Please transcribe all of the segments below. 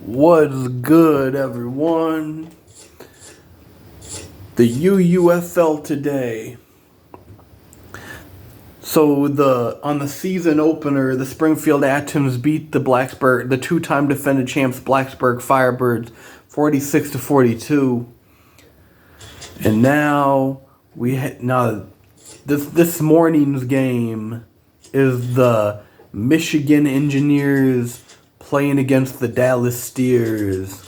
What's good, everyone? The UUFL today. So on the season opener, the Springfield Atoms beat the two-time defending champs Blacksburg Firebirds 46-42. And now this morning's game is the Michigan Engineers playing against the Dallas Steers.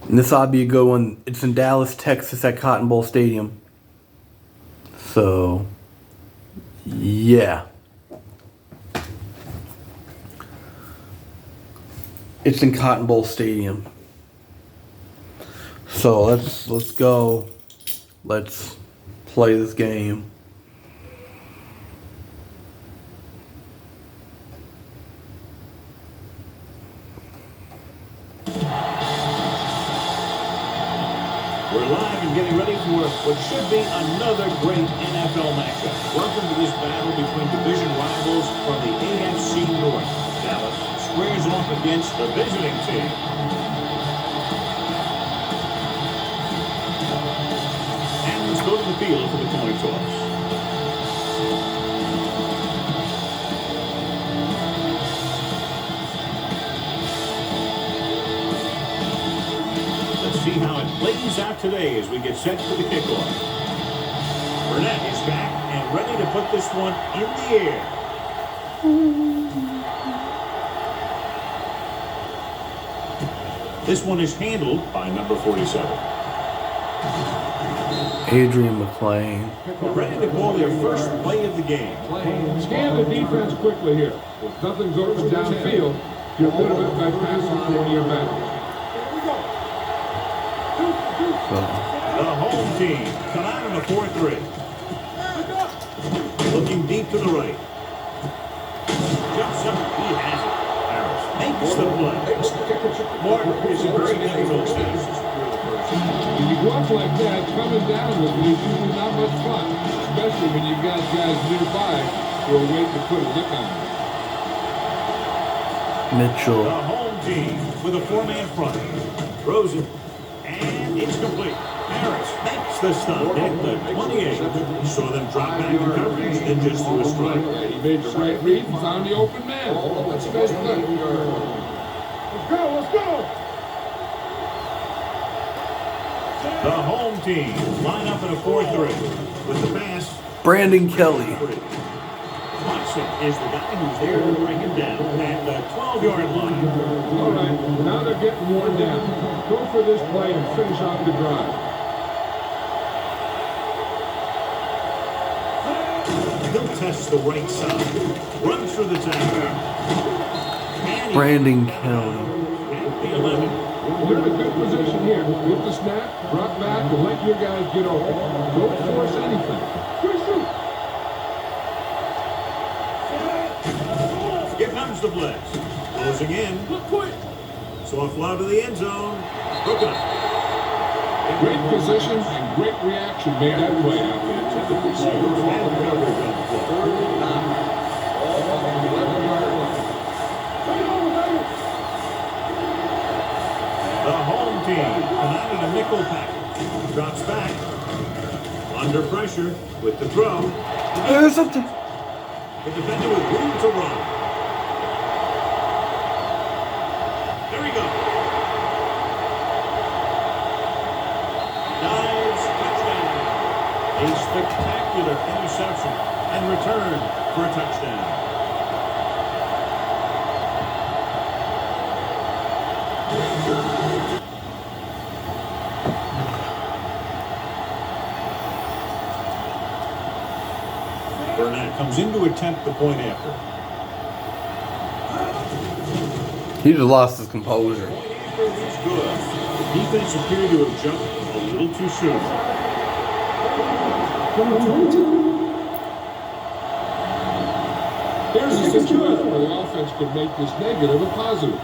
And this ought to be a good one. It's in Dallas, Texas at Cotton Bowl Stadium. So, yeah. It's in Cotton Bowl Stadium. So let's go. Let's play this game. We're live and getting ready for what should be another great NFL matchup. Welcome to this battle between division rivals from the AFC North. Dallas squares off against the visiting team. And let's go to the field for the coin toss. See how it plays out today as we get set for the kickoff. Burnett is back and ready to put this one in the air. This one is handled by number 47. Adrian McClain. They're ready to call their first play of the game. Scan the defense quickly here. If nothing's open downfield, get rid of it by passing to one of your backs. The home team come out in the 4-3. Looking deep to the right. Jumps up. He has it. Harris makes the play. Martin is a very difficult task. When you go up like that, coming down with it is usually not much fun, especially when you've got guys nearby who are waiting to put a lick on you. Mitchell. The home team with a four-man front. Throws it. And it's complete. Harris makes the stop at the 28. Saw them drop back in coverage, then just threw a strike. He made the right read and found the open man. That's the best play. Let's go! The home team line up in a 4-3 with the pass. Brandon Kelly. Watson is the guy who's there to bring him down at the 12-yard line. All right, now they're getting worn down. Go for this play and finish off the drive. He'll test the right side. Runs through the tackle. Brandon Kelly. At the 11. You're in a good position here. With the snap, drop back, and let your guys get open. Don't force anything. Here comes the blitz. Closing in. Soft fly to the end zone. Broken up. Great position and great reaction made that play out there. The home team come out in a nickel package. Drops back. Under pressure with the throw. There's something. The defender with room to run. There we go. Dives, touchdown. A spectacular interception and return for a touchdown. Burnett comes in to attempt the point after. He just lost his composure. Point after is good. The defense appeared to have jumped a little too soon. There's a situation where the offense could make this negative a positive.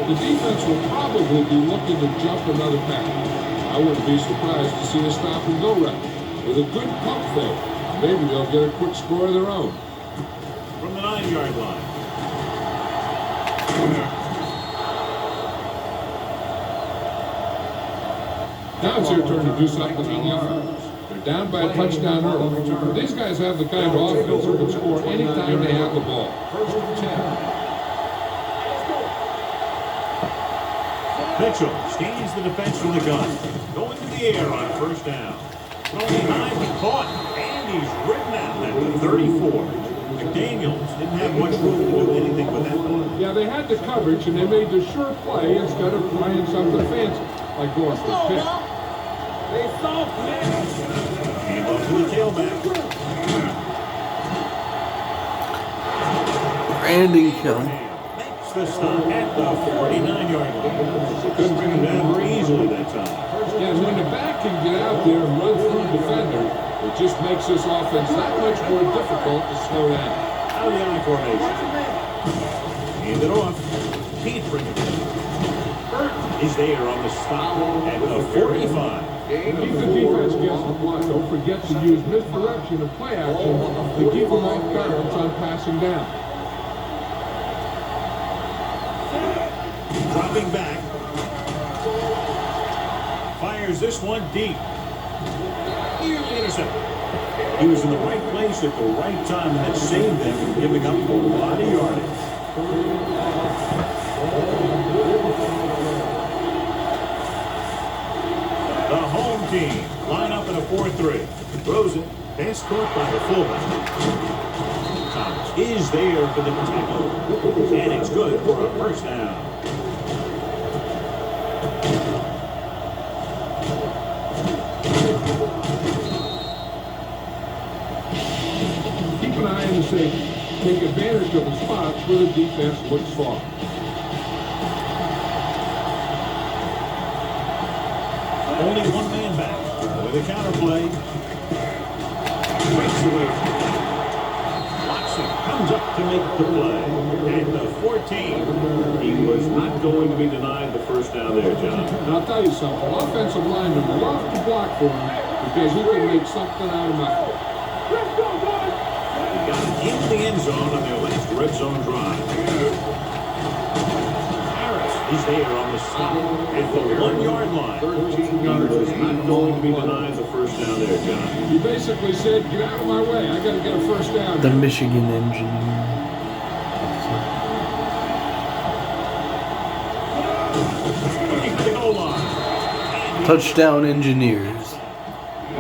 The defense will probably be looking to jump another pack. I wouldn't be surprised to see a stop and go route. With a good pump fake, maybe they'll get a quick score of their own. From the 9-yard line. Now it's your turn to do something on offense. They're down by a touchdown early. These guys have the kind of offense that can score anytime they have the ball. First and 10. Mitchell scans the defense from the gun. Going to the air on first down. Throwing high, he caught, and he's ridden out at the 34. McDaniels didn't have much room to do anything with that one. Yeah, they had the coverage, and they made the sure play instead of trying something fancy, like going for a pick. Hand off to the tailback. Brandon Kelly. Makes the stop at the 49-yard line. Couldn't bring him down very easily that time. Yeah, and when the back can get out there and run through the defender, it just makes this offense that much more difficult to slow down. Out of the I formation. Hand it off. Can't bring it down. Is there on the stop at the 45. Keep the defense against the block. Don't forget to use misdirection of play action to keep them off balance on passing down. Dropping back. Fires this one deep. Nearly intercepted. He was in the right place at the right time, and that saved them from giving up a lot of yardage. The home team line up in a 4-3. Throws it. Pass caught by the fullback. Thomas is there for the tackle. And it's good for a first down. Keep an eye on the safety. Take advantage of the spots where the defense looks soft. Only one man back with a counterplay. Breaks away. Watson comes up to make the play. At the 14, he was not going to be denied the first down there, John. And I'll tell you something. Offensive linemen love to block for him because he can make something out of nothing. He got it into the end zone on their last red zone drive. He's there on the stop at the 1-yard line. 13 yards is not going to be denied the first down there, John. You basically said, get out of my way. I got to get a first down. The Michigan engineer. Looking for the goal line. Touchdown engineers.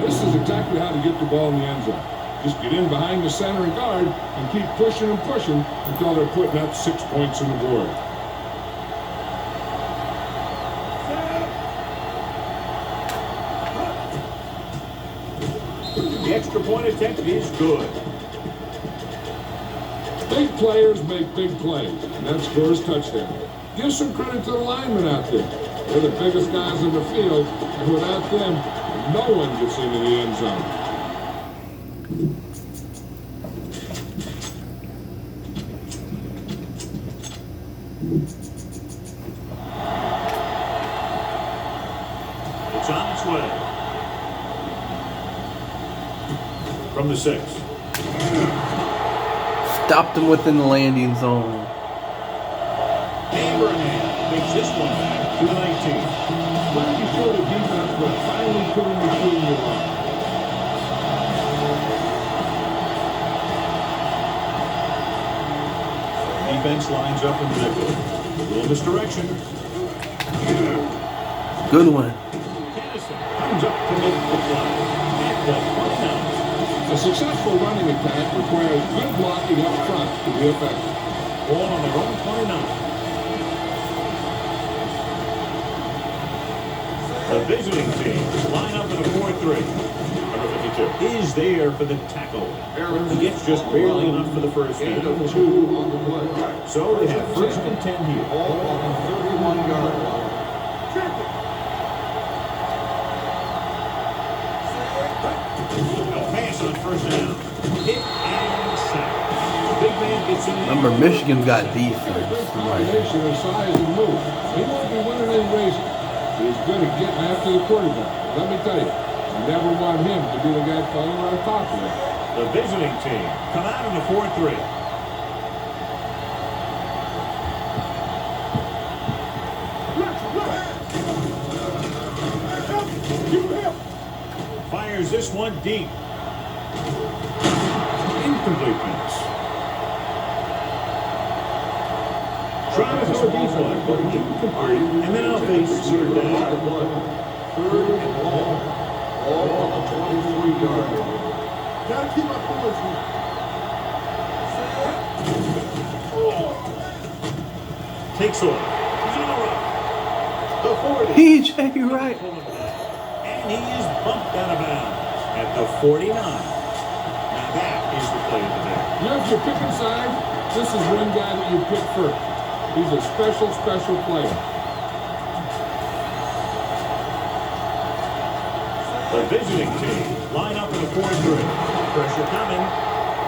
This is exactly how to get the ball in the end zone. Just get in behind the center and guard and keep pushing and pushing until they're putting up 6 points on the board. The extra point attempt is good. Big players make big plays, and that scores touchdown. Give some credit to the linemen out there. They're the biggest guys in the field, and without them, no one gets into the end zone. It's on its way. From the 6. Stopped him within the landing zone. Abraham makes this one back to the 19. Well, you showed the defense will finally put in the shoe in your line. Defense lines up in the nickel. A little misdirection. Good one. Kennison comes up to make the play. At the 29. A successful running attack requires good blocking up front to be effective. Ball on their own 29. The visiting team line up in a 4-3. Number 52 is there for the tackle. He gets just barely enough for the first down. 2 on the play. So they have first and 10 here. All on the 31-yard line. A pass on first down. Hit and sack. Big man gets in there. Remember, Michigan's got defense. Combination of size and move. He won't be winning any races. He's good at getting after the quarterback. Let me tell you, you never want him to be the guy falling on top of him. The visiting team come out in a 4-3. fires this one deep. Incomplete pass. Trying to throw a deep one, but incomplete. And then I'll face third down. Third and long. All on the 23-yard line. Gotta keep my points here. Takes off. He's on the run. The 40. PJ Wright. And he is bumped out of bounds at the 49. Now that is the play of the day. You know, if you're picking sides, this is one guy that you pick first. He's a special, special player. The visiting team line up in a 4-3. Pressure coming.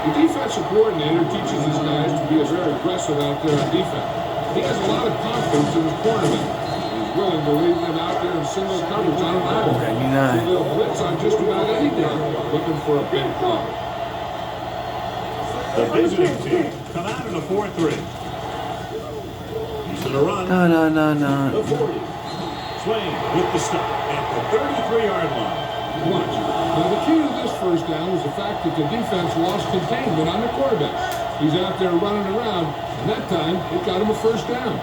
The defensive coordinator teaches his guys to be very aggressive out there on defense. He has a lot of confidence in his quarterback. He's willing to leave them out there in single coverage on an island. 99. They'll blitz on just about any down, looking for a big play. The visiting team come out in a 4-3. He's going to run. No. The 40. Swain with the stop at the 33-yard line. Watch. Now, the key to this first down was the fact that the defense lost containment on the quarterback. He's out there running around, and that time, it got him a first down.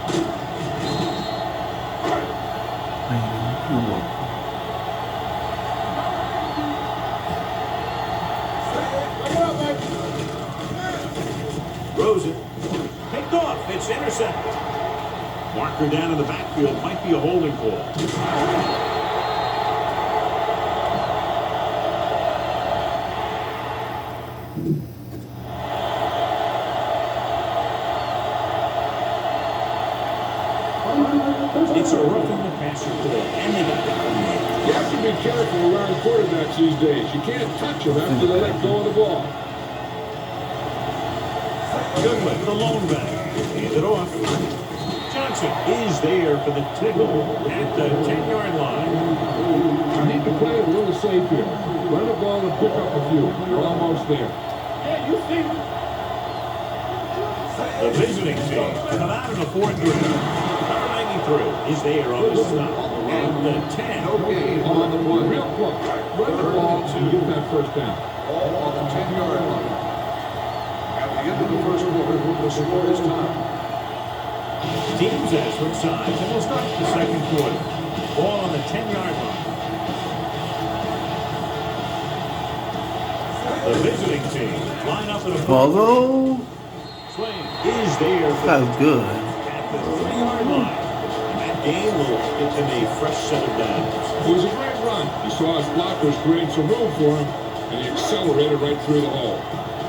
Rosen. Picked off. It's intercepted. Marker down in the backfield. Might be a holding call. It's a roughing the passer call, and they got that one right. You have to be careful around quarterbacks these days. You can't touch them after they let go of the ball. Goodwin, the lone back. Hand it off. Johnson is there for the tackle at the 10-yard line. You need to play it a little safe here. Run the ball and pick up a few. You're almost there. Yeah, you see me. The visiting team come out in a 4-3. Number 93 is there on the stop at the 10. No gain On the one. Real close. Run the ball and get that first down. All on the 10-yard line. At the end of the first quarter, the score is tied. Teams as switch sides, and we'll start the second quarter. Ball on the 10-yard line. The visiting team line up in a 4-3. Although Swain is there for that was good. at the 3-yard line. And that game will get them a fresh set of downs. It was a great run. He saw his blockers create some room for him, and he accelerated right through the hole.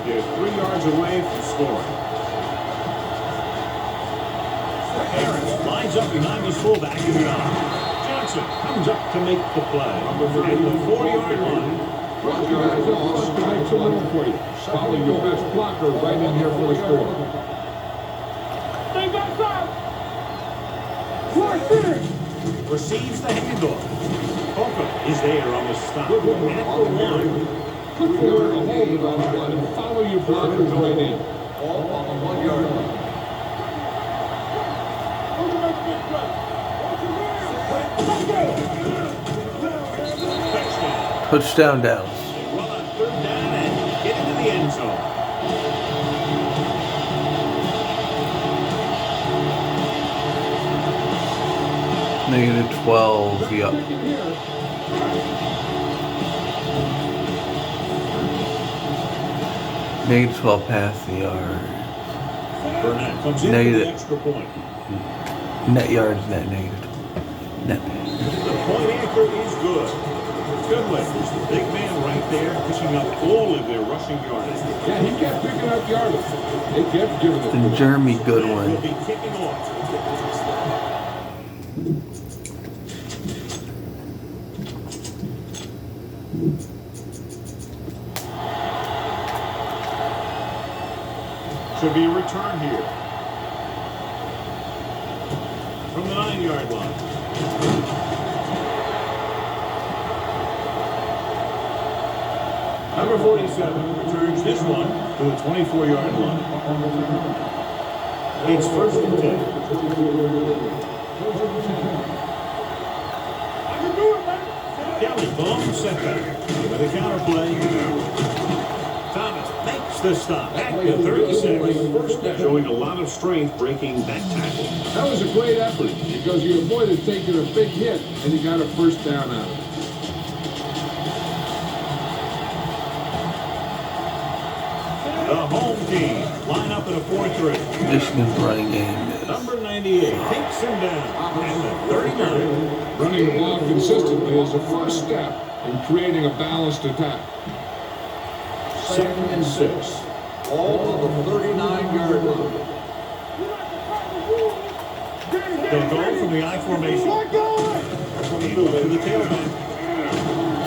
They're 3 yards away from scoring. Harris lines up behind his fullback and beyond. Johnson comes up to make the play at the 4-yard line. Well, you guys up front to make some room for you. Follow your best blocker right in here for the score. Receives the handoff. Polka is there on the stop at the 1. Put forward a hold it on the one and follow your blockers right in. All on the 1-yard line. Touchdown. Touchdown Dallas. They run on 3rd down and get into the end zone. -12, yup. -12 past the yard. Burnett comes in Negative. for the extra point. Net yards, net negative. Net. The point anchor is good. Goodwin is the big man right there, pushing up all of their rushing yardage. Yeah, he kept picking up yardage. They kept giving it to And him. Jeremy Will Goodwin. be kicking off. Should be a return here. From the 9-yard line. Number 47 returns this one to the 24-yard line. It's 1st and 10. Kelly, long setback. With a counter play. Thomas makes the stop. Back to 36. Showing a lot of strength breaking that tackle. That was a great effort because you avoided taking a big hit and you got a first down out of it. The home team line up in a 4-3. Michigan's running game is Number 98 takes him down at the 39. Running the ball consistently is the first step in creating a balanced attack. 2nd and 6. All of the 39-yard line. They'll go from the I formation. To the tailback.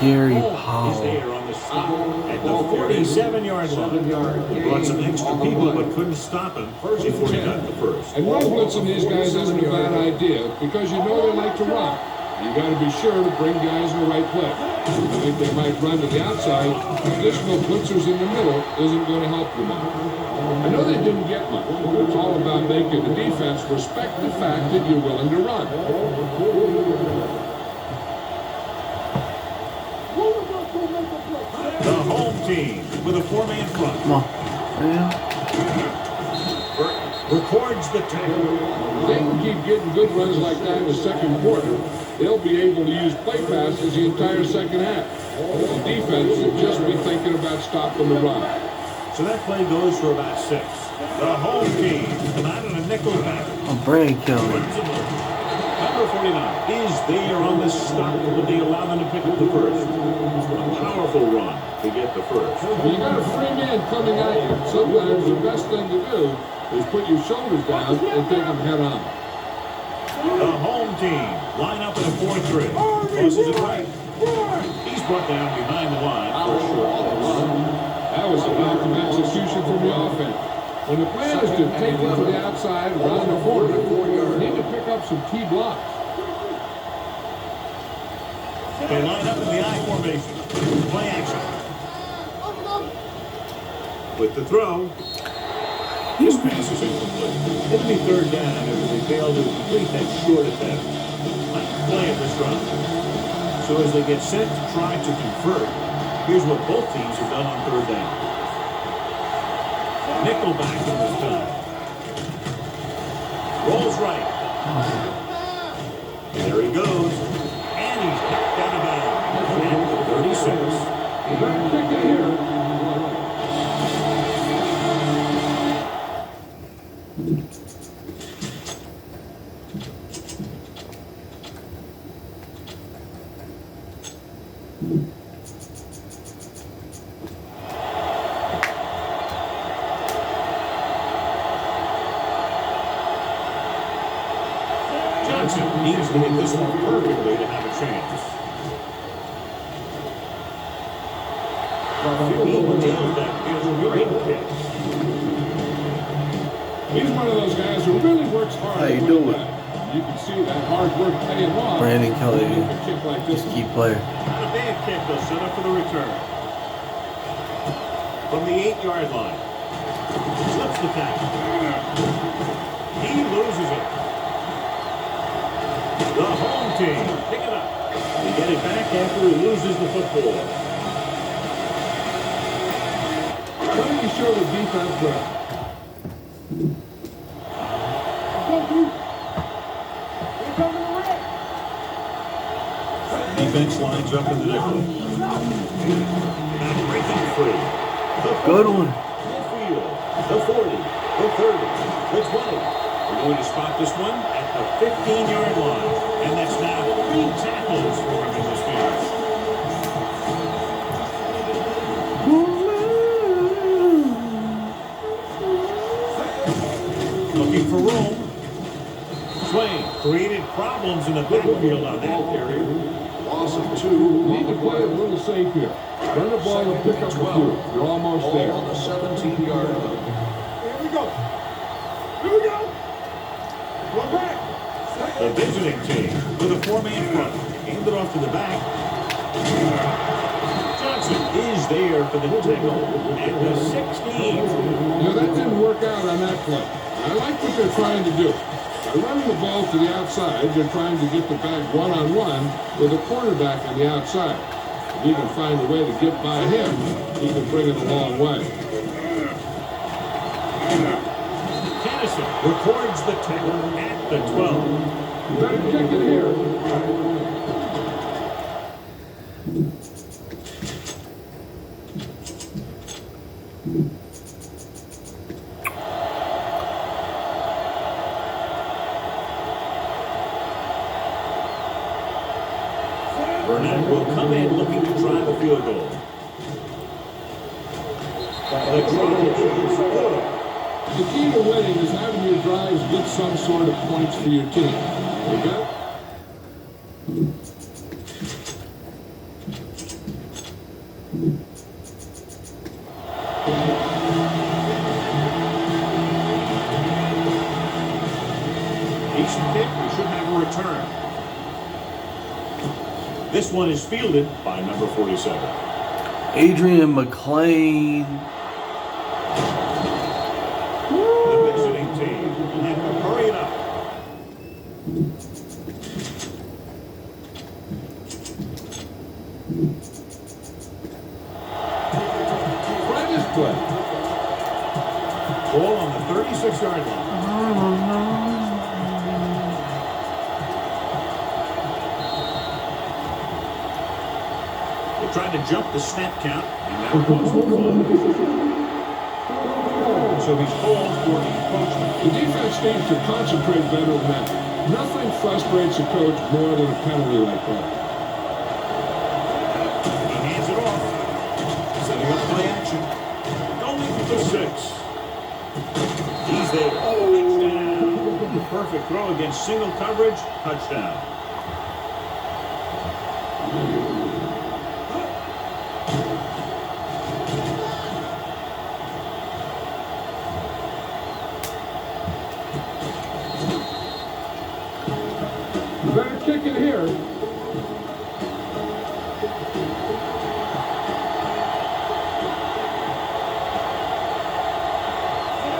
Gary Is Powell. there on the stop at the 47-yard line. Brought some extra people but couldn't stop him before he got the first. And run blitzing these guys isn't a bad idea because you know they like to run. You got to be sure to bring guys in the right place. I think they might run to the outside. Additional blitzers in the middle isn't going to help them out. I know they didn't get much, but it's all about making the defense respect the fact that you're willing to run. The home team with a 4-man front. Come on. Man. Records the tackle. If they can keep getting good runs like that in the second quarter, they'll be able to use play passes the entire second half. The defense will just be thinking about stopping the run. So that play goes for about 6. The home team come out in a nickel back. Oh, Brady Kelly. Number 49 is there on the stop, but they allow them to pick up the first. A powerful run to get the first. When you got a free man coming at you, sometimes the best thing to do is put your shoulders down and take them head on. The home team line up in a 4-3. Tosses it right. He's brought down behind the line for a short loss. That was a lack of execution from the offense. When the plan is to take it to the outside, around the corner, you need to pick up some key blocks. They line up in the I formation. Play action. With the throw. This pass is incomplete. It'll be 3rd down after they fail to complete that short attempt. Nice play at this run. So as they get set to try to convert, here's what both teams have done on 3rd down. Nickel back in this time. Rolls right. There he goes. And he's knocked out of bounds. At the 36. Johnson needs to hit this one perfectly to have a chance. He nailed that great kick. He's one of those guys who really works hard. How you doing? You can see that hard work paying off. Brandon Kelly, A kick like this key player. Not a bad kick, they'll set up for the return. From the 8-yard line. Slips the tackle. He loses it. The home team pick it up. They get it back after he loses the football. Why don't you show the defense well? Defense lines up in the nickel. Now breaking free. Good one. Midfield. The 40. The 30. The 20. We're going to spot this one at the 15-yard line. And that's now 3 tackles for him in this game. Looking for room. Swain created problems in the backfield on that carry. Loss of 2. Need to play a little safe here. Run the ball and pick up the 2. You're almost All there. on the 17-yard line. Here we go. Here we go. Go back. The visiting team with a 4-man front. Hand it off to the back. Johnson is there for the tackle at the 16. Now that didn't work out on that play. I like what they're trying to do. By running the ball to the outside, they're trying to get the back one-on-one with a quarterback on the outside. If he can find a way to get by him, he can bring it a long way. Kennison records the tackle at the 12. You better kick it here. Burnett will come in looking to drive a field goal. The drive is good. The key to winning is having your drives get some sort of points for your team. You got it? Decent kick, we should have a return. This one is fielded by number 47. Adrian McLean. The visiting team will have to hurry it up. Try this play. Ball on the 36-yard line. They're trying to jump the snap count, and that was the fun. So he's called for encroachment. The defense needs to concentrate better than that. Nothing frustrates a coach more than a penalty like that. He hands it off. Setting up play action. Going to the 6. He's there. Touchdown. Perfect throw against single coverage. Touchdown. You better kick it here.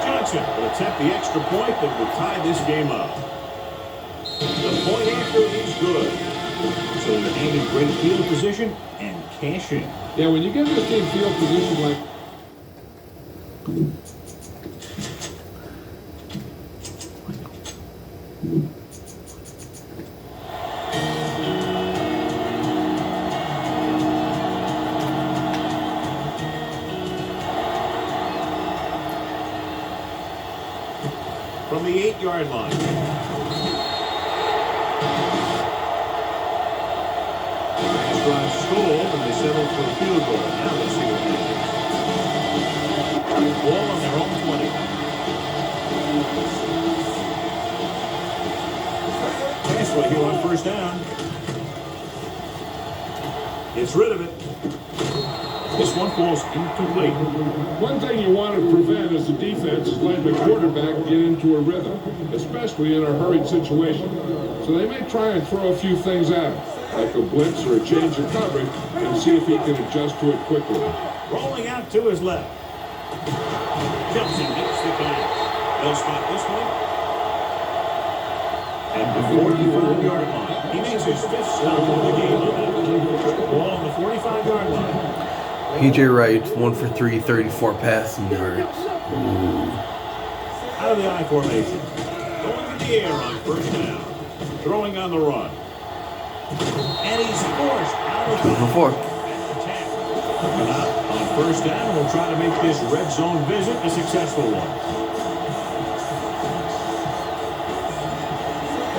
Johnson will attempt the extra point that will tie this game up. The point after is good. So they're aiming great field position and cash in. Yeah, when you get this team field position like from the 8-yard line. Pass drive stalled, and they settled for a field goal. Now let's see what happens. Ball on their own 20. Pass play here on first down. Gets rid of it. This one falls incomplete. one thing you want to prevent as a defense is letting the quarterback get into a rhythm, especially in a hurried situation. So they may try and throw a few things at him, like a blitz or a change of coverage, and see if he can adjust to it quickly. Rolling out to his left. Johnson hits the pass. They'll spot this one. At the 45-yard line. He makes his 5th stop of the game on that. Ball on the 45-yard line. PJ Wright, 1 for 3, 34 passing yards. Out of the I formation. Going in the air on first down. Throwing on the run. And he's forced out of 2 for 4. On first down, we'll try to make this red zone visit a successful one.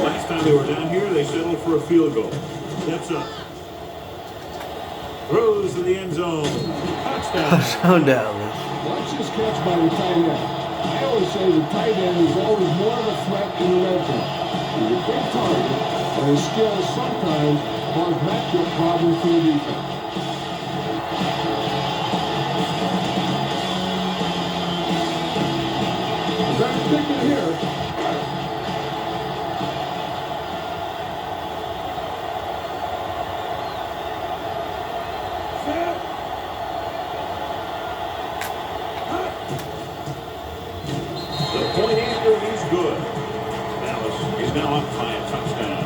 Last time they were down here, they settled for a field goal. Steps up. Throws to the end zone. Touchdown. Touchdown Dallas. Watch this catch by the tight end. I always say the tight end is always more of a threat in the red zone. He's a big target, and his skills sometimes cause matchup problems for the defense. You better kick it here. The point after is good. Dallas is now up by a touchdown.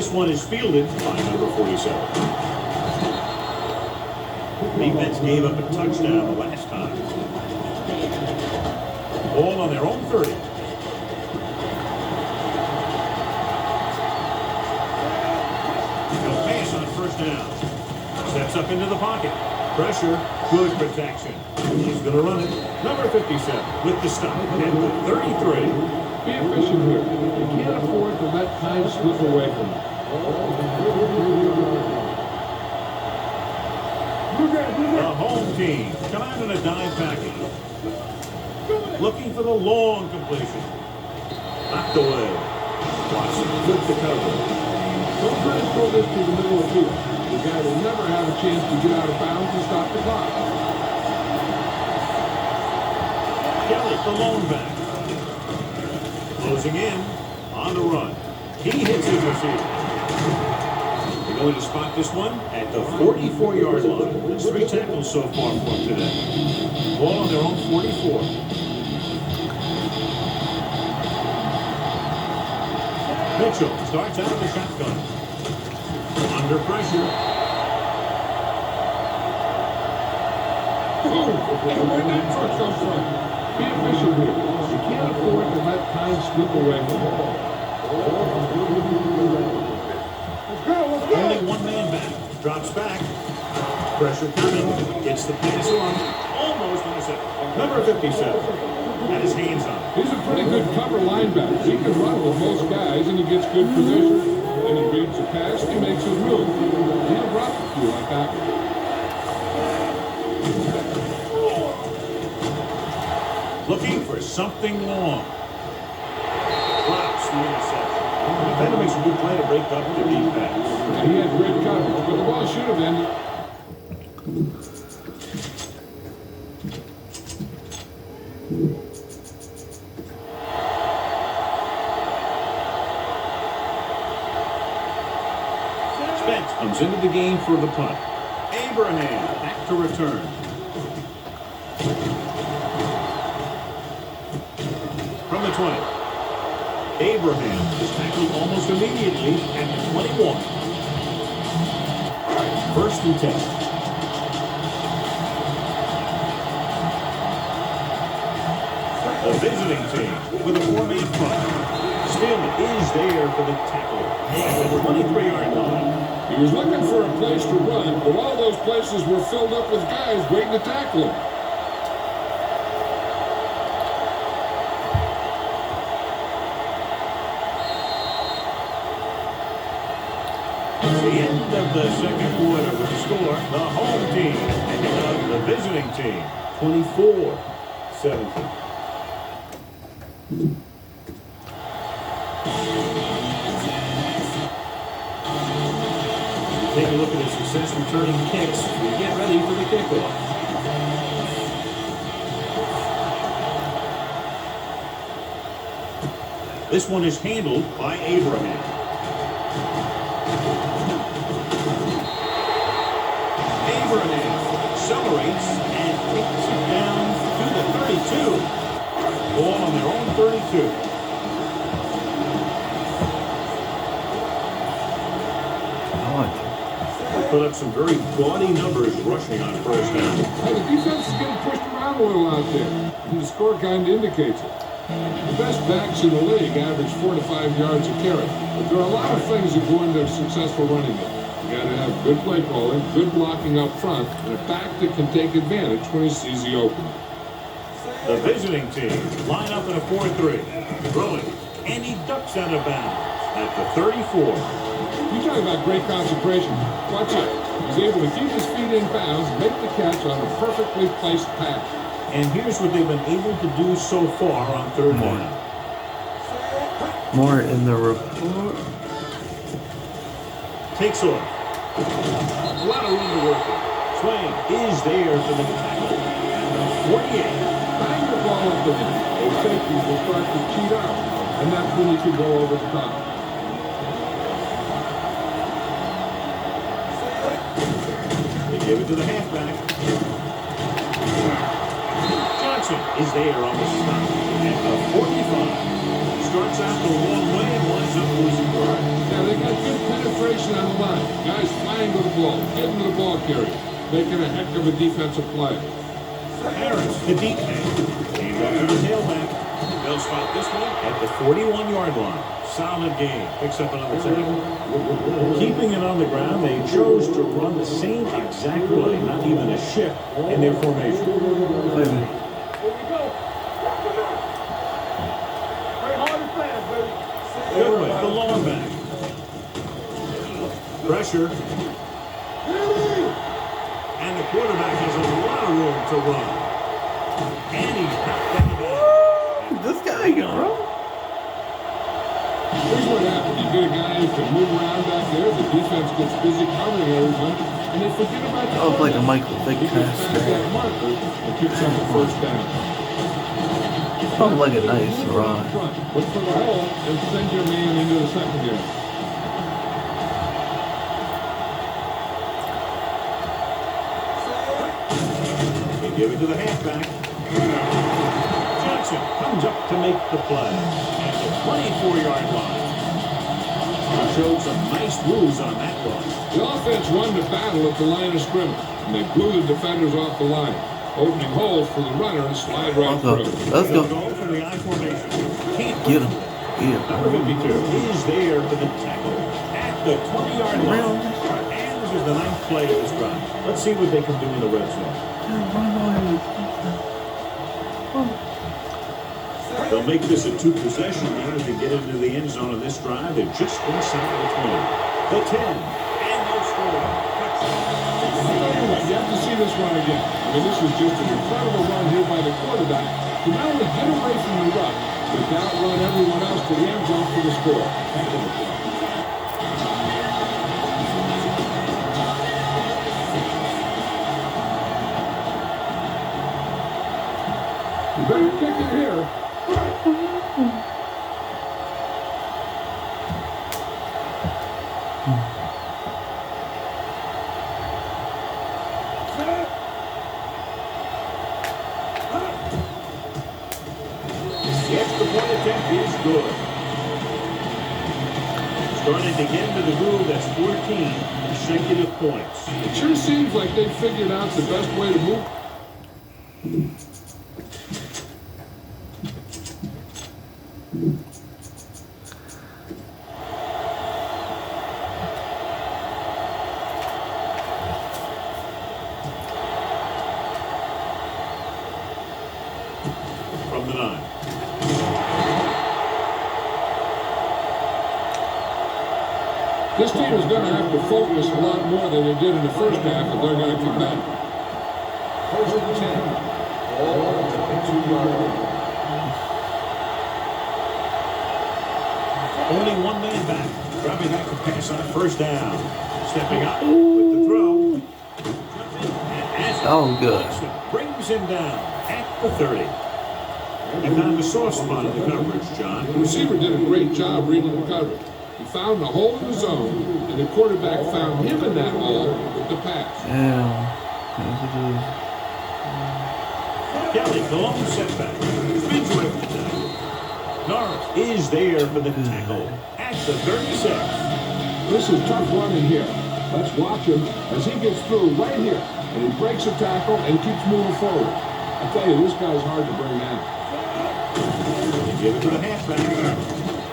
This one is fielded by number 47. Defense gave up a touchdown the last time. Ball on their own 30. He'll pass on first down. Steps up into the pocket. Pressure, good protection. He's going to run it. Number 57 with the stop at the 33. Be efficient here. You can't afford to let time slip away from you. The home team come out in a dime package. Looking for the long completion. Knocked away. Watson flipped the cover. Don't try to throw this to the middle of the field. The guy will never have a chance to get out of bounds and stop the clock. Kelly, the lone back. Closing in on the run. He hits his receiver. They're going to spot this one at the 44-yard line. There's 3 tackles so far for him today. Ball on their own 44. Mitchell starts out of the shotgun. Under pressure. Boom! And where that truck come from? Be efficient here. You can't afford to let time slip away from you. Only one man back. Drops back. Pressure coming. Gets the pass on. Almost intercepted. Number 57. Had his hands on it. He's a pretty good cover linebacker. He can run with most guys, and he gets good position. And he reads the pass, he makes his move. He'll drop a few like that. Looking for something long. Drops the interception. The defender makes a good play to break up the defense. And he had great coverage, but the ball should have ended. Spence comes into the game for the punt. Abraham back to return. From the 20. Abraham is tackled almost immediately at the 21. First and 10. The visiting team with a 4-man front. Steelman is there for the tackle at the 23-yard line. He was looking for a place to run, but all those places were filled up with guys waiting to tackle him. The end of the second quarter with the score, the home team ahead of the visiting team, 24-17. Take a look at his success returning kicks. We get ready for the kickoff. This one is handled by Abraham. Abraham accelerates and kicks it down to the 32. Ball on their own 32. Put up some very gaudy numbers rushing on first down. Hey, the defense is getting pushed around a little out there. And the score kind of indicates it. The best backs in the league average 4 to 5 yards a carry. But there are a lot of things that go into a successful running game. You got to have good play calling, good blocking up front, and a back that can take advantage when he sees the opening. The visiting team line up in a 4-3. Throwing, and he ducks out of bounds at the 34. You talk about great concentration. Watch it. He's able to keep his feet in bounds, make the catch on a perfectly placed pass. And here's what they've been able to do so far on third down. More in the report. Takes off. A lot of room to work with. Swain is there for the tackle. 48. Bang the ball up the net. Those safeties will start to cheat out, and that's when you can go over the top. They give it to the halfback. Johnson is there on the stop at the 45. Starts out the wrong way and winds up losing ground. Yeah, they got good penetration on the line. Guys flying to the ball, getting to the ball carrier, making a heck of a defensive play. Harris, the deep man. Hand off to the tailback. They'll spot this one at the 41-yard line. Solid game. Picks up another tackle. Keeping it on the ground, they chose to run the same exact play, not even a shift in their formation. Here we go. Very hard and fast, baby. Goodwin, the long back. Pressure. And the quarterback has a lot of room to run. And he's knocked down. This guy can run. Here's what happens. You get a guy who can move around back there. The defense gets busy covering everyone. And they forget about the That was like a Michael Vick he gets pass. back that marker and picks up the first down. That was like a nice run. Look for the hole and send your man into the secondary. They give it to the halfback. Johnson comes up to make the play at the 24-yard line. He showed some nice moves on that one. The offense won the battle at the line of scrimmage, and they blew the defenders off the line, opening holes for the runner and slide right through. Let's They'll go. go for the I formation. Can't Get him. Yeah. Number 52 is there for the tackle at the 20-yard line. And this is the ninth play of this drive. Let's see what they can do in the red zone. They'll make this a two-possession game as they get into the end zone of this drive. They're just inside the 20. The 10. And they'll score. You have to see this one again. I mean, this is just an incredible run here by the quarterback to not only get away from the rush, but outrun everyone else to the end zone for the score. You better kick it here. The extra point attempt is good. Starting to get into the groove. That's 14 consecutive points. It sure seems like they figured out the best way to move. From the 9. This team is going to have to focus a lot more than they did in the first half if they're going to come back. First and 10. Ball at the 2-yard line. Only one man back. Dropping back to pass on first down. Stepping up with the throw. Oh, good. Brings him down at the 30. And found the soft spot in the coverage, John. The receiver did a great job reading the coverage. He found the hole in the zone, and the quarterback found him in that hole with the pass. Yeah. Kelly, the long setback. Spins away from the tackle. Norris is there for the tackle at the 36. This is tough running here. Let's watch him as he gets through right here, and he breaks a tackle and keeps moving forward. I tell you, this guy's hard to bring down. They give it to the halfback.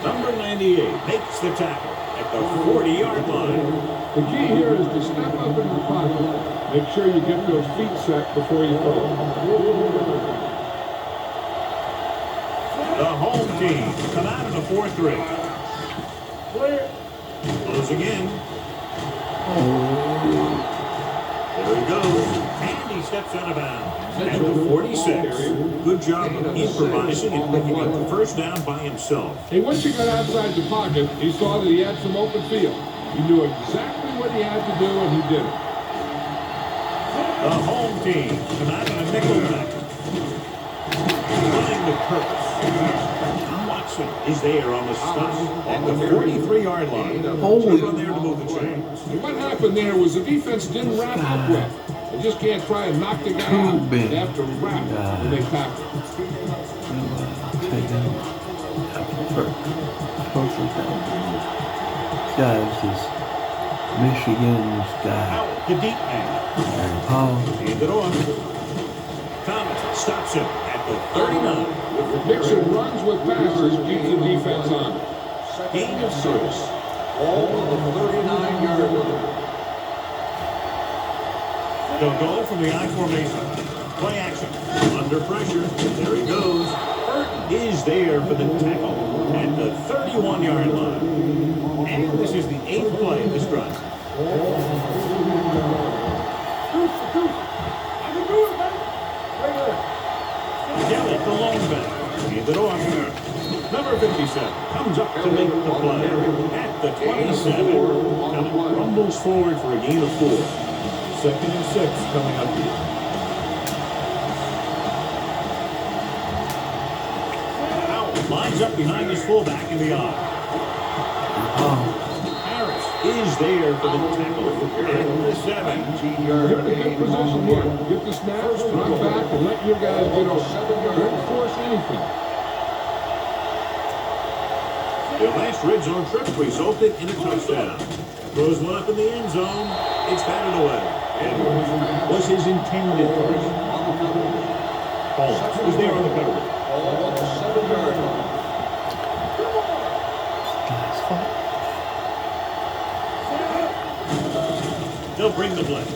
Number 98 makes the tackle at the 40-yard line. The key here is to step up in the pocket. Make sure you get those feet set before you throw. The home team come out of the 4-3. Clear. Goes again. There he goes. And he steps out of bounds at the 46. Good job of improvising and picking up the first down by himself. Hey, once he got outside the pocket, he saw that he had some open field. He knew exactly what he had to do, and he did it. The home team come out of a nickel back. Running with purpose. Watson is there on the stop at the 43-yard line. Holy. Run there to move the chains. And what happened there was the defense didn't wrap up well. They just can't try and knock the guy out. big. They have to wrap when they tackle. Take down. guys is Michigan's guy. Out the deep man. Aaron Paul. Hand it off. Thomas stops him at the 39. Dixon runs with passes, keeps the defense on. Gain of service. All on the 39-yard line. They'll go from the I formation. Play action. Under pressure. There he goes. Burton is there for the tackle at the 31-yard line. And this is the 8th play of this drive. Kelly, the long back. Hand it off. Number 57 comes up to make the play at the 27. Kelly rumbles forward for a gain of 4. 2nd and 6 coming up here. Lines up behind his fullback in the I. Harris is there for the tackle at the 7. You're in a good position here. Get the snaps, run back, and let your guys get over. Don't force anything. The last red zone trip resulted in a touchdown. Throws one up in the end zone. It's batted away. And was his intended target. Paul was there on the cover. All on the 7-yard line. They'll bring the blitz.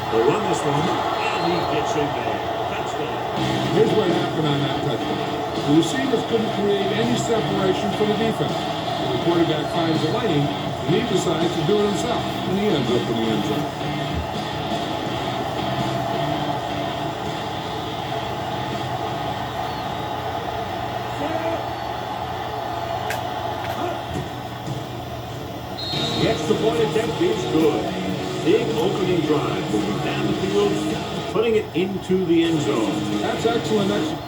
They'll run this one, and he gets in there. Touchdown. Here's what happened on that touchdown. The receivers couldn't create any separation from the defense. When the quarterback finds a lane, and he decides to do it himself, and he ends up in the end zone. The extra point attempt is good. Big opening drive, moving down the field, putting it into the end zone. That's excellent execution.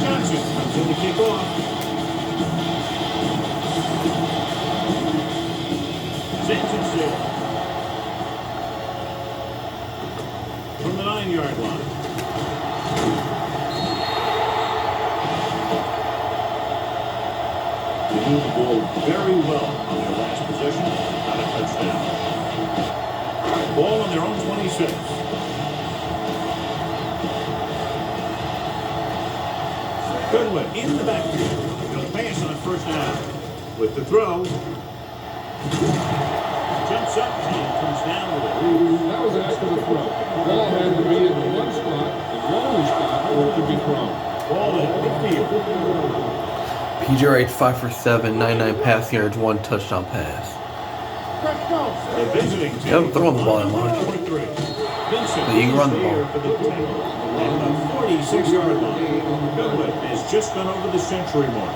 Johnson comes in to kick off. Sends it safe. From the 9-yard line. They moved the ball very well on their last possession. Got a touchdown. Ball on their own 26. Goodwin in the backfield. He'll pass on 1st down. With the throw. Jumps up and comes down with it. That was after the throw. The ball had to be in the one spot, the only spot, or it could be thrown. Ball in midfield. PJ Wright 5 for 7, 99 passing yards, 1 touchdown pass. The visiting team. Yep, throwing the ball in line. Vincent But you can run the ball. for the tackle at the 46-yard line. Goodwin has just gone over the century mark.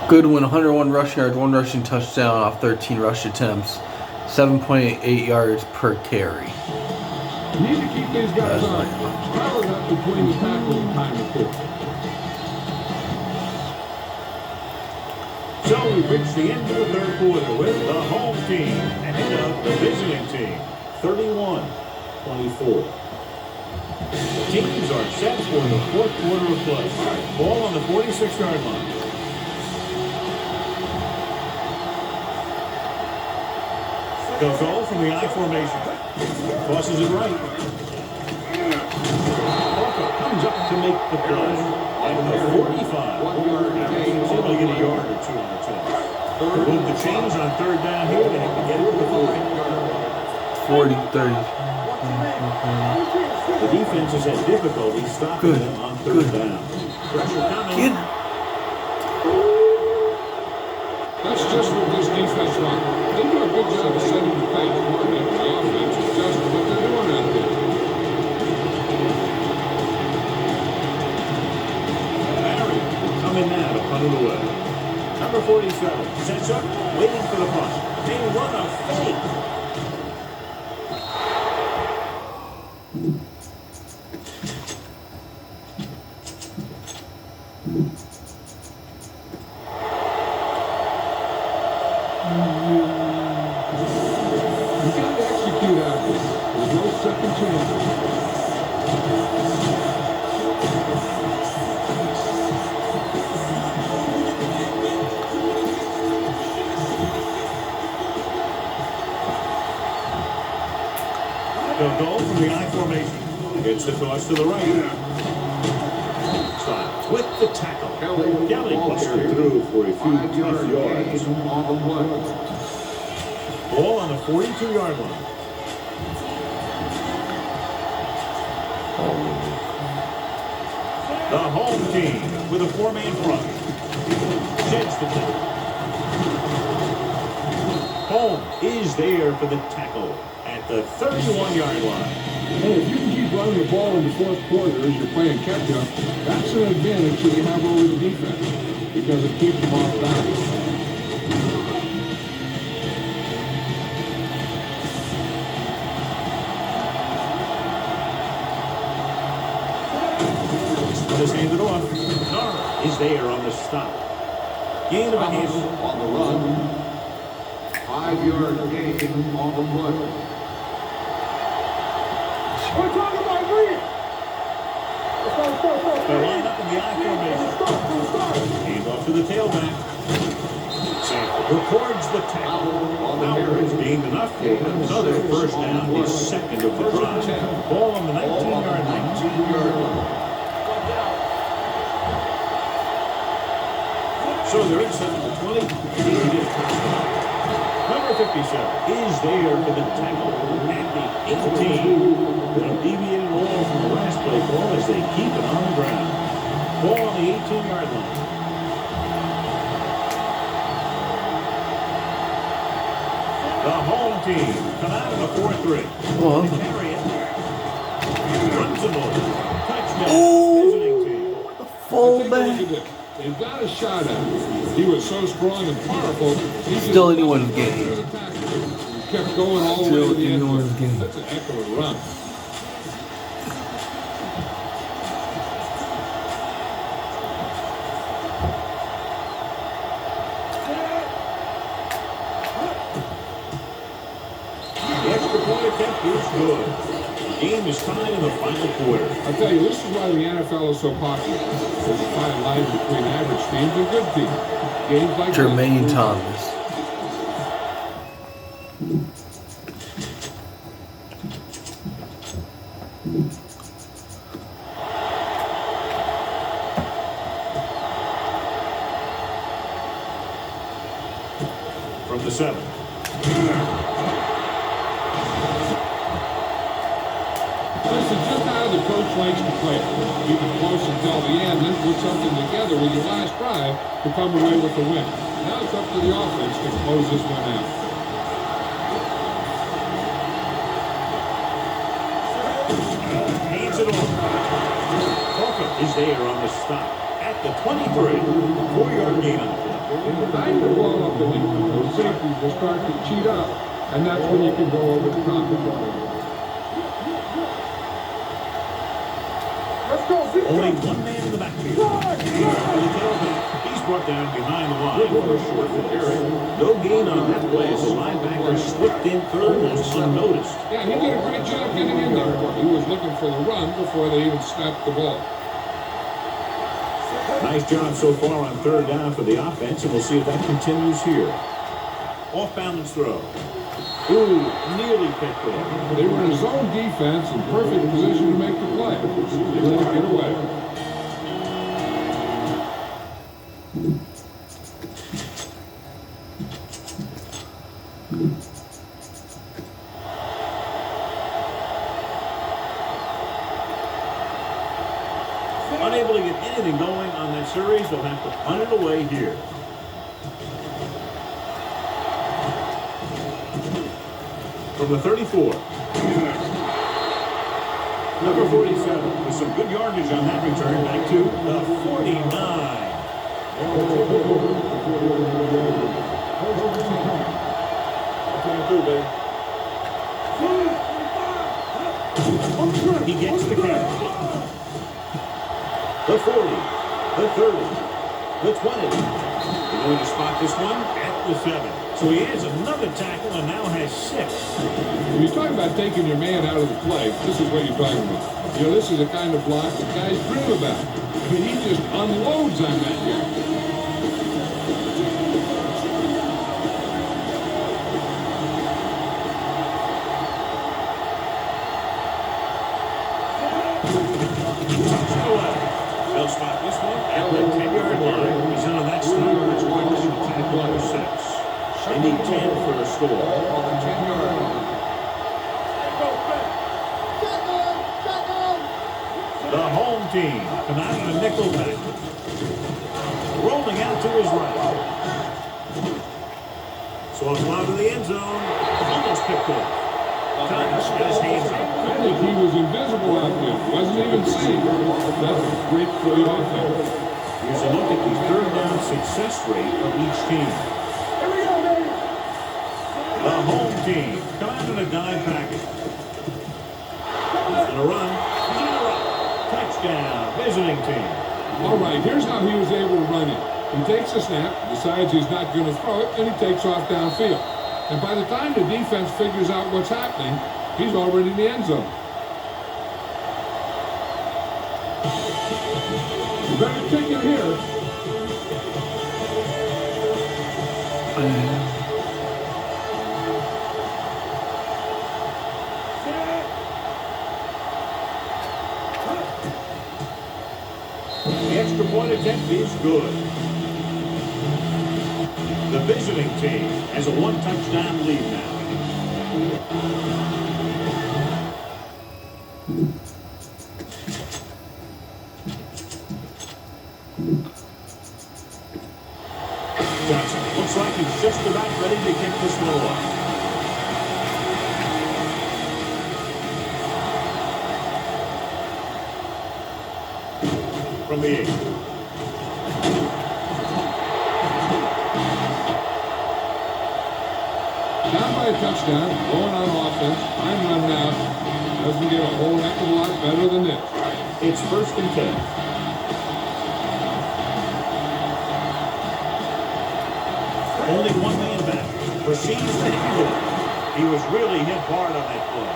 Goodwin 101 rushing yards, 1 rushing touchdown off 13 rush attempts, 7.8 yards per carry. You need to keep these guys on. Power up between the tackle and time to pull. So we reach the end of the 3rd quarter with the home team ahead of the visiting team, 31-24. Teams are set for the 4th quarter of play. Ball on the 46-yard line. They'll go from the I formation. Tosses it right. Walker comes up to make the play at the 45. He's able to get a yard or 2 on the toss. Move the chains on 3rd down here. They have to get it to the 40. 40, 30. The defense has had difficulty stopping them on 3rd down. Pressure coming. That's just what this defense wants. They do a good job of setting the pace. The offense is just what they're doing out there. Barry coming now to punt it away. Number 47 sets up, waiting for the punt. They run a fake. the I formation. Gets the toss to the right. Styles with the tackle. Kelly busted through for a few tough yards. Ball on the 42-yard line. The home team with a 4-man front. Sheds the tackle. Home is there for the tackle at the 31-yard line. Hey, if you can keep running the ball in the fourth quarter as you're playing catch-up, that's an advantage that you have over the defense because it keeps them off balance. Just handed off. Nara is there on the stop. Gain of a handle on the run. 5-yard gain on the play. We're talking about reading. They line up in the I formation. Hand off to the tailback. Sanford records the tackle. Howard gained enough for another first down, his second of the drive. Ball on the 19-yard line. So they're inside the 20. Number 57 is there for the tackle at the 18. They'll deviate it all from the last play ball as they keep it on the ground. Ball on the 18-yard line. The home team come out of the 4-3. Well. Carry it. Runs the ball. Touchdown. Ooh. Visiting team. Fullback. They've got a shot at him. He was so strong and powerful. Still anyone's game. He kept going all the way to the end. That's an heck of a run. The extra point attempt is good. The game is tied in the final quarter. I'll tell you, this is why the NFL is so popular. There's a fine line between average teams and good teams. Games like Jermaine Thomas. From the 7. This is just how the coach likes to play it. Keep it close until the end, then put something together with your last drive to come away with the win. Now it's up to the offense to close this one out. Hands it off. Parker is there on the stop at the 23. 4-yard gain on the play. Time the ball up the lead. Those safeties will start to cheat up, and that's when you can go over the top. Let's go. Only one man in the backfield. He's brought down behind the line for a short carry. No gain on that play as the linebacker slipped in third almost unnoticed. Yeah, he did a great job getting in there. He was looking for the run before they even snapped the ball. Nice job so far on third down for the offense, and we'll see if that continues here. Off balance throw. Ooh, nearly picked off. They were in zone defense in perfect position to make the play. They won't get away. Unable to get anything going on that series, they'll have to punt it away here. From the 34. Number 47 with some good yardage on that return back to the 49. He gets the catch. The 40, the 30, the 20. They're going to spot this one at the 7. So he has another tackle and now has 6. When you're talking about taking your man out of the play, this is what you're talking about. You know, this is the kind of block that guys dream about. I mean, he just unloads on that guy. tucks it away. They'll spot this one at the 10-yard line. He's on that stop. It's going to tackle number 6. They need 10 for a score. On the 10-yard line. The home team come out in a nickel back. Rolling out to his right. So it's out to the end zone. Almost picked off. Thomas got his hands up. I think he was invisible out there. Wasn't even seen. That's a great play offense. Here's a look at the third down success rate of each team. Here we go, baby. The home team come out in a dime package. He's going to run. He's going to run. Touchdown, visiting team. All right, here's how he was able to run it. He takes a snap, decides he's not going to throw it, and he takes off downfield. And by the time the defense figures out what's happening, he's already in the end zone. You better take it here. The extra point attempt is good. The visiting team has a 1-touchdown lead now. Johnson looks like he's just about ready to kick this one off. From the 8. Down by a touchdown, going on offense, time running out. Doesn't get a whole heck of a lot better than this. It's 1st and 10. Only one man back. Proceeds to handle it. He was really hit hard on that play.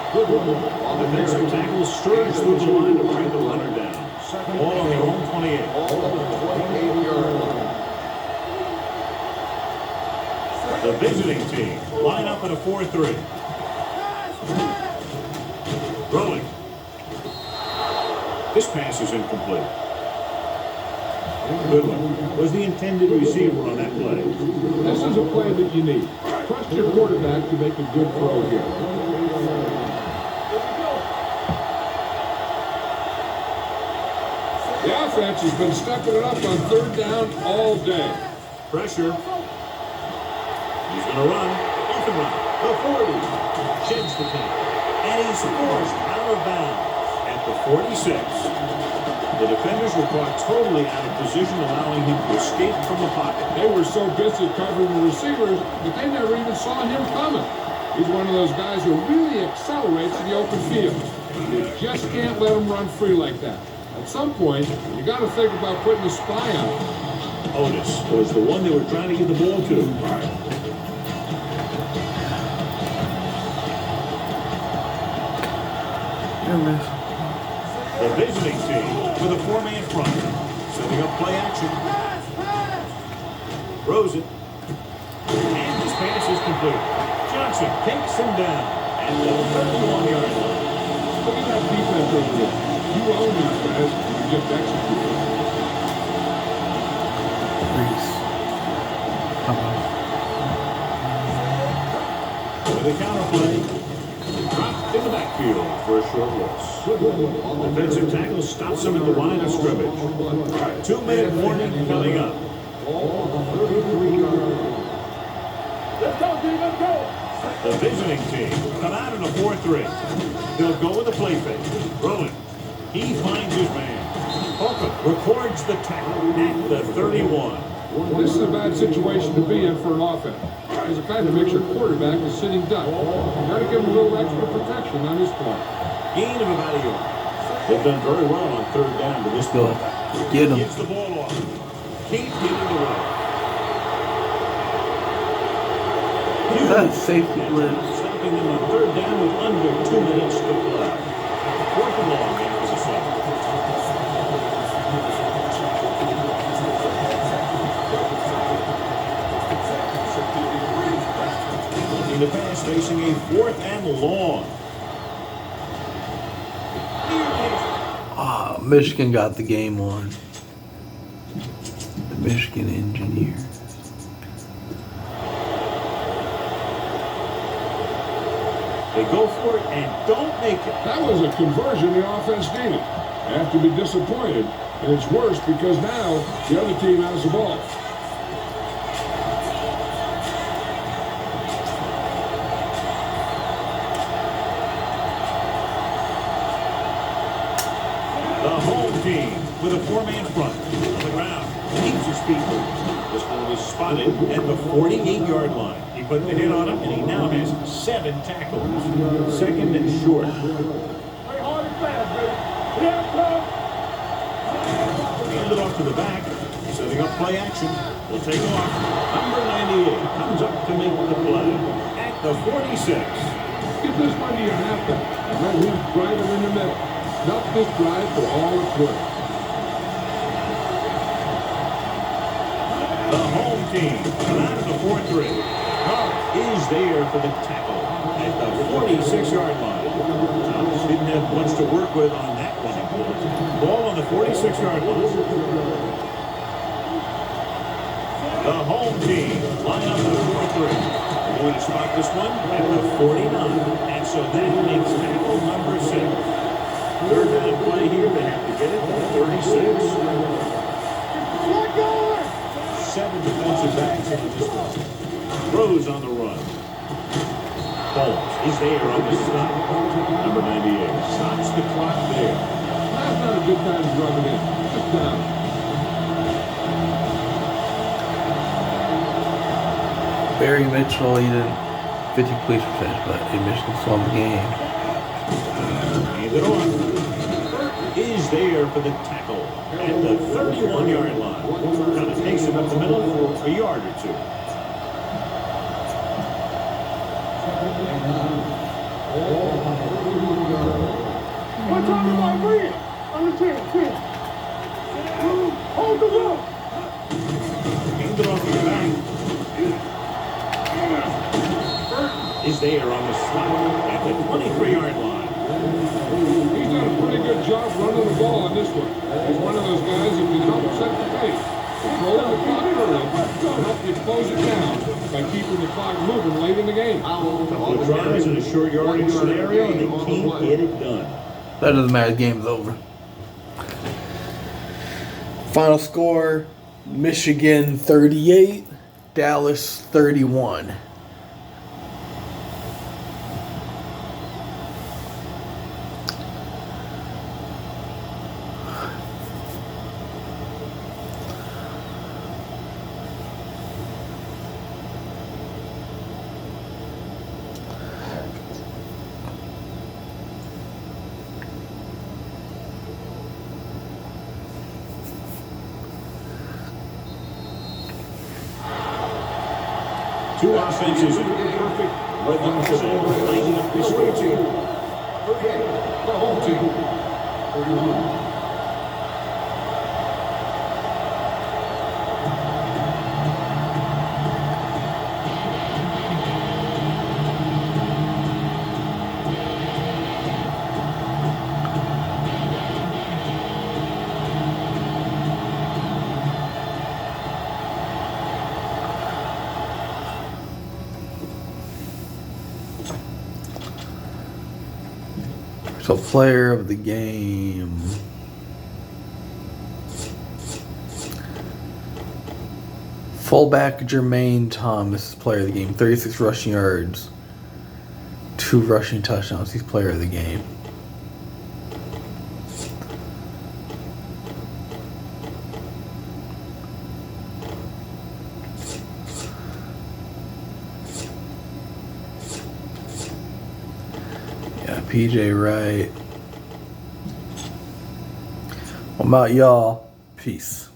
Defensive tackle surged through the line to bring the runner down. All on the home 28. All on the 28-yard line. The visiting team line up at a 4-3. Rolling. This pass is incomplete. Goodwin was the intended receiver on that play. This is a play that you need. Trust your quarterback to make a good throw here. The offense has been stepping it up on 3rd down all day. Pressure. He's going to run. He can run. The 40. Sheds the tackle. And he's forced out of bounds at the 46. The defenders were caught totally out of position, allowing him to escape from the pocket. They were so busy covering the receivers that they never even saw him coming. He's one of those guys who really accelerates in the open field. You just can't let him run free like that. At some point, you got to think about putting a spy on him. Otis was the one they were trying to get the ball to. The visiting team with a 4-man front. Setting up play action. Throws it. And his pass is complete. Johnson takes him down at the 31-yard line. Look at that defense over there. You own these guys, you just execute them. With a counter play. Dropped in the backfield for a short loss. Defensive tackle stops him at the line of scrimmage. 2-minute warning coming up. Let's go, team, let's go. The visiting team come out in a 4-3. They'll go with a play fake. Rolling. He finds his man. Holcomb records the tackle at the 31. This is a bad situation to be in for an offense. Because it kind of makes your quarterback a sitting duck. You got to give him a little extra protection on this point. Gain of about a yard. They've done very well on 3rd down to this point. Get him. Gets the ball off. Keep getting the ball. That safety blitz. Stopping them on 3rd down with under 2 minutes to play. 4th and long after the 7. In the pass, facing a 4th and long. Oh Michigan got the game won. The Michigan Engineers. They go for it and don't make it. That was a conversion the offense needed. They have to be disappointed, and it's worse because now the other team has the ball. The home team with a four-man front on the ground. Keeps his feet. This one was spotted at the 48-yard line. He put the hit on him, and he now has 7 tackles. Second and short. Play hard and fast, baby. Yeah, come. Hand it off to the back. Setting up play action. Will take off. Number 98 comes up to make the play at the 46. Get this one to your halfback and let him drive it in the middle. Not this drive for all it's worth. The home team out of the 4-3. Hart is there for the tackle at the 46-yard line. Thomas didn't have much to work with on that one. Ball on the 46-yard line. The home team line up the 4-3. Going to spot this one at the 49. And so that makes tackle number 6. Third down play here. They have to get it to the 36. 7 defensive backs into this one. Throws on the run. Holmes is there on the stop. Number 98 stops the clock there. That's not a good time to rub it in. Just down. Barry Mitchell, he didn't 50 police percentage, but Michigan still won the game. Hand it on. Is there for the tackle at the 31-yard line. Kind of takes him up the middle for a yard or 2. What's on the line? Bring it. On the 10. Hold the ball. Hand it off to the back. Is there on the slot at the 23-yard line. He's done a pretty good job running the ball on this one. He's one of those guys who can help set the pace. Controlling the clock early and help you close it down by keeping the clock moving late in the game. Couple of tries in a short yardage scenario, and they can't get it done. That doesn't matter, the game's over. Final score, Michigan 38, Dallas 31. Two offenses in perfect rhythm today, lining up this way. The home team. So player of the game. Fullback Jermaine Thomas, player of the game. 36 rushing yards. 2 rushing touchdowns. He's player of the game. Yeah, PJ Wright. What about y'all? Peace.